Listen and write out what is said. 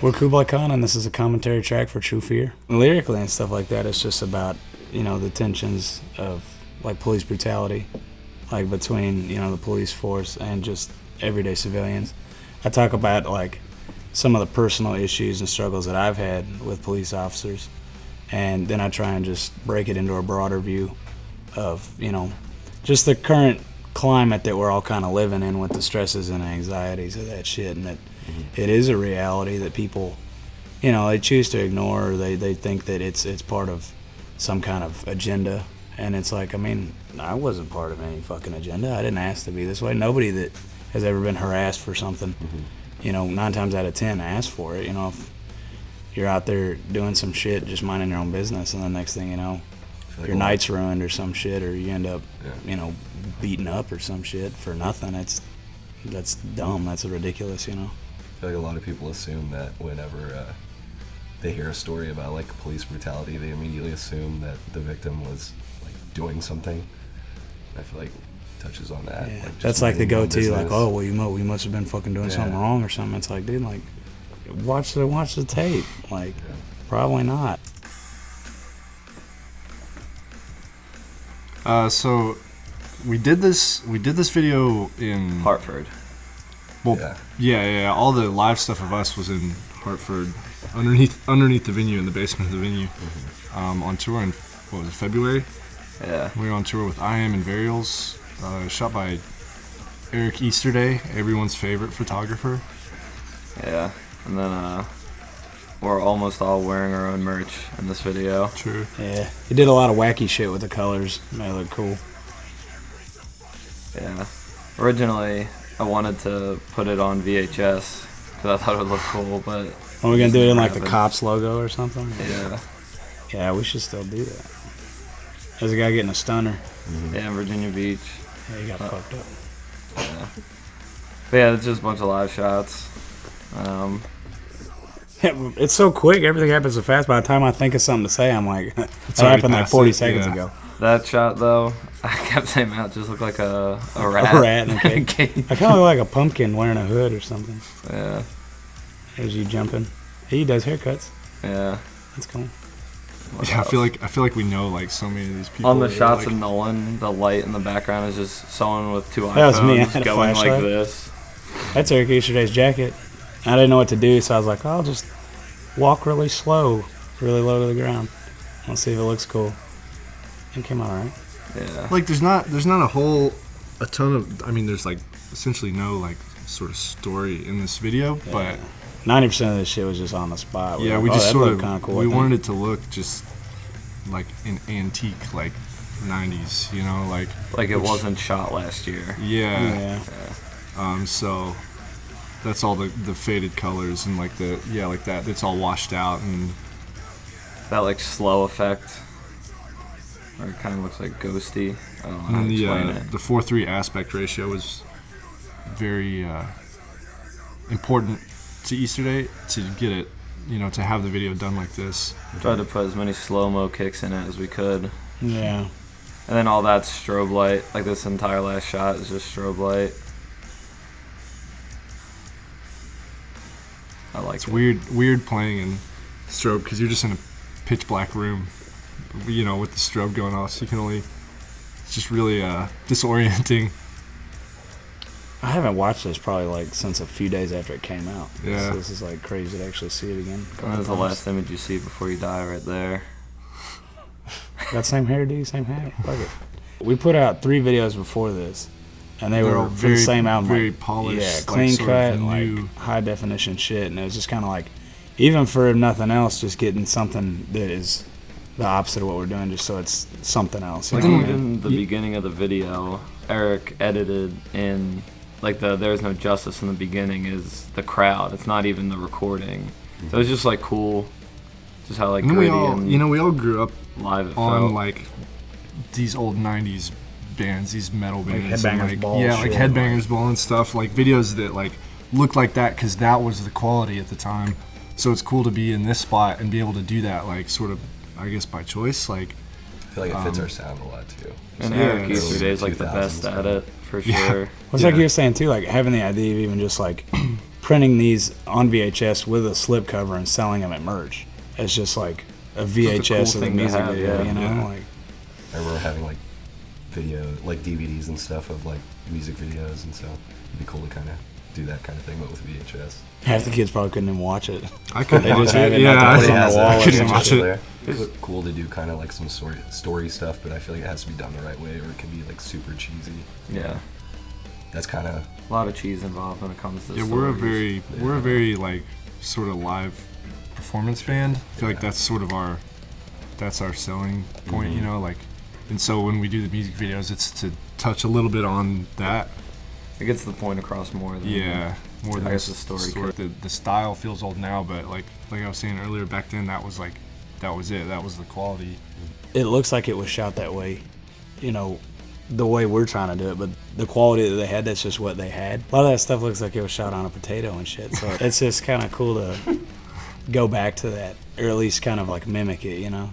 We're Kublai Khan, and this is a commentary track for True Fear. Lyrically and stuff like that, it's just about, the tensions of, police brutality, between, the police force and just everyday civilians. I talk about, some of the personal issues and struggles that I've had with police officers, and then I try and just break it into a broader view of, just the current climate that we're all kind of living in with the stresses and anxieties of that shit, and that it is a reality that people, they choose to ignore, or they think that it's part of some kind of agenda. And it's like, I wasn't part of any fucking agenda. I didn't ask to be this way. Nobody that has ever been harassed for something, 9 times out of 10 asked for it. If you're out there doing some shit, just minding your own business, and the next thing you know, your night's ruined or some shit, or you end up, beaten up or some shit for nothing. That's dumb. That's ridiculous, I feel like a lot of people assume that whenever they hear a story about police brutality, they immediately assume that the victim was doing something. I feel like it touches on that. Yeah. That's the go-to, you must have been fucking doing something wrong or something. It's like, dude, watch the tape. Probably not. So we did this video in Hartford. Well, yeah. All the live stuff of us was in Hartford, underneath the venue, in the basement of the venue, on tour in, February? Yeah. We were on tour with I Am and Varials, shot by Eric Easterday, everyone's favorite photographer. Yeah, and then we're almost all wearing our own merch in this video. True. Yeah, he did a lot of wacky shit with the colors. Made it look cool. Yeah. Originally, I wanted to put it on VHS because I thought it would look cool, but... Are we going to do it in the cops logo or something? Yeah. Yeah, we should still do that. There's a guy getting a stunner. Yeah, in Virginia Beach. Yeah, he got fucked up. Yeah. But yeah, it's just a bunch of live shots. It's so quick. Everything happens so fast. By the time I think of something to say, I'm like, that happened 40 seconds ago. That shot, though, I kept saying Matt just looked like a rat. A rat in a cage. I kind of look like a pumpkin wearing a hood or something. Yeah. There's you jumping. He does haircuts. Yeah. That's cool. I feel like we know so many of these people. On the shots of Nolan, the light in the background is just someone with 2 iPhones that was me. I had going like this. That's Eric Easterday's jacket. I didn't know what to do, so I was like, I'll just walk really slow, really low to the ground. I'll see if it looks cool. It came out alright. Yeah. There's not a ton of. There's essentially no sort of story in this video, but 90% of this shit was just on the spot. Yeah, we just sort of kind of cool. We wanted it to look just like an antique, 90s, it wasn't shot last year. Yeah. So that's all the faded colors and that. It's all washed out and that slow effect. Or it kind of looks ghosty. I don't know how to explain it. The 4:3 aspect ratio was very important to Easterday to get it, to have the video done like this. We tried to put as many slow-mo kicks in it as we could. Yeah. And then all that strobe light, this entire last shot is just strobe light. I like it's it. weird playing in strobe because you're just in a pitch black room, with the strobe going off, so you can only. It's just really disorienting. I haven't watched this probably since a few days after it came out. Yeah. So this is crazy to actually see it again. That's the last image you see before you die, right there. Got same hairdo, same hat. Fuck it. We put out 3 videos before this, and they were for the same album. Very polished. Yeah, clean cut, high definition shit. And it was just kind of even for nothing else, just getting something that is the opposite of what we're doing, just so it's something else. Even the beginning of the video, Eric edited in, the There's No Justice in the beginning is the crowd. It's not even the recording. So it's just cool, just how gritty we all grew up live on these old 90s bands, these metal bands, Headbangers Ball, Headbangers Ball and stuff, videos that looked like that because that was the quality at the time. So it's cool to be in this spot and be able to do that, sort of, I guess, by choice. I feel like it fits our sound a lot too. And Eric Easterday's the best at it, for sure. Well, it's like you were saying too, having the idea of even just printing these on VHS with a slipcover and selling them at merch. It's just like a VHS of the thing to music have, video, yeah. you know? Yeah. Like, I remember having like video, like DVDs and stuff of like music videos, and so it'd be cool to kind of do that kind of thing, but with VHS. half the kids probably couldn't even watch it. I could They watch just have it. it Yeah, not to put Everybody on has the it. wall I or couldn't something. watch it. It's cool to do kind of like some story stuff, but I feel like it has to be done the right way, or it can be like super cheesy. Yeah. That's kind of A lot of cheese involved when it comes to Yeah, stories. we're a very like sort of live performance band. I feel like that's sort of our selling point, you know, like, and so when we do the music videos, it's to touch a little bit on that. It gets the point across more than More than I guess the story. The style feels old now, but like I was saying earlier, back then that was it. That was the quality. It looks like it was shot that way, you know, the way we're trying to do it, but the quality that they had, that's just what they had. A lot of that stuff looks like it was shot on a potato and shit, so it's just kind of cool to go back to that, or at least kind of like mimic it, you know?